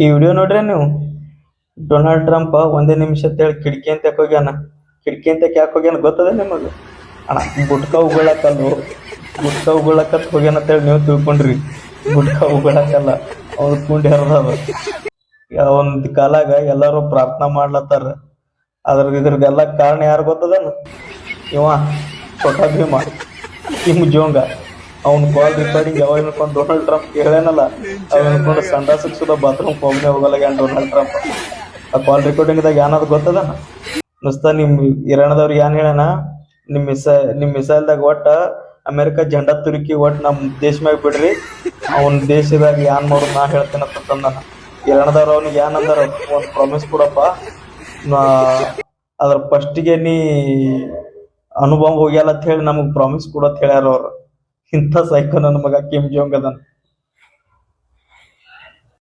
ಈ ವಿಡಿಯೋ ನೋಡ್ರಿ ನೀವು. ಡೊನಾಲ್ಡ್ ಟ್ರಂಪ್ ಒಂದೇ ನಿಮಿಷ ಅಂತೇಳಿ ಕಿಟಕಿ ಅಂತ ಹೋಗ್ಯಾನ. ಕಿಟಕಿ ಅಂತ ಯಾಕೆ ಹೋಗ್ಯಾನ ಗೊತ್ತದ ನಿಮಗೆ? ಅಣ್ಣ ಗುಟ್ಕ ಉಗುಳಕ್ಕಲ್ಲು, ಗುಟ್ಕ ಉಗುಳಕ್ಕತ್ ಹೋಗ್ಯಾನ ಅಂತೇಳಿ ನೀವು ತಿಳ್ಕೊಂಡ್ರಿ. ಗುಟ್ಕ ಉಗುಳಕ್ಕಲ್ಲ, ಅವ್ರು ಕುಂಡಿ ಹರಿದದ. ಒಂದ್ ಕಾಲಾಗ ಎಲ್ಲರೂ ಪ್ರಾರ್ಥನಾ ಮಾಡ್ಲತ್ತಾರ. ಇದ್ರದ್ದೆಲ್ಲ ಕಾರಣ ಯಾರು ಗೊತ್ತದನ? ಇವ ಛೋಟಾ ಭೀಮ, ಕಿಮ್ ಜೋಂಗ. ಅವ್ನ ಕಾಲ್ ರೆಕಾರ್ಡಿಂಗ್ ಯಾವಾಗ ಹೇಳ್ಕೊಂಡು ಡೊನಾಲ್ಡ್ ಟ್ರಂಪ್ ಹೇಳೇನಲ್ಲ, ಅವ್ ಹೇಳ್ಕೊಂಡು ಸಂಡಾಸಕ್ ಸುದ ಬಾತ್ರೂಮ್ ಹೋಗ್ನೇ ಹೋಗಲ್ಲ ಡೊನಾಲ್ಡ್ ಟ್ರಂಪ್. ಆ ಕಾಲ್ ರೆಕಾರ್ಡಿಂಗ್ದಾಗ ಏನಾದ್ರು ಗೊತ್ತದನ? ನುಸ್ತ ನಿಮ್ ಇರಾಣದವ್ರಿಗೆ ಏನ್ ಹೇಳಣ, ನಿಮ್ ಮಿಸೈಲ್ದಾಗ ಒಟ್ಟ ಅಮೆರಿಕ ಜೆಂಡಾ ತುರುಕಿ ಒಟ್ಟು ನಮ್ ದೇಶ ಮ್ಯಾಗ ಬಿಡ್ರಿ, ಅವನ್ ದೇಶದಾಗ ಏನ್ ಮಾಡೋದು ನಾ ಹೇಳ್ತೇನಂತ ತಂದಾನ. ಇರಾಣದವ್ರು ಅವ್ನಿಗೆ ಏನಂದಾರ, ಒಂದ್ ಪ್ರಾಮಿಸ್ ಕೊಡಪ್ಪ, ಅದ್ರ ಫಸ್ಟಿಗೆ ನೀ ಅನುಭವ ಹೋಗ್ಯಾಲ ಅಂತ ಹೇಳಿ ನಮಗ್ ಪ್ರಾಮಿಸ್ ಕೊಡತ್ ಹೇಳ್ಯಾರ ಅವ್ರು. ಇಂಥ ಸೈಕೋ ನನ್ನ ಮಗ ಕಿಮ್ ಜೋಂಗ್ ಅದನ್.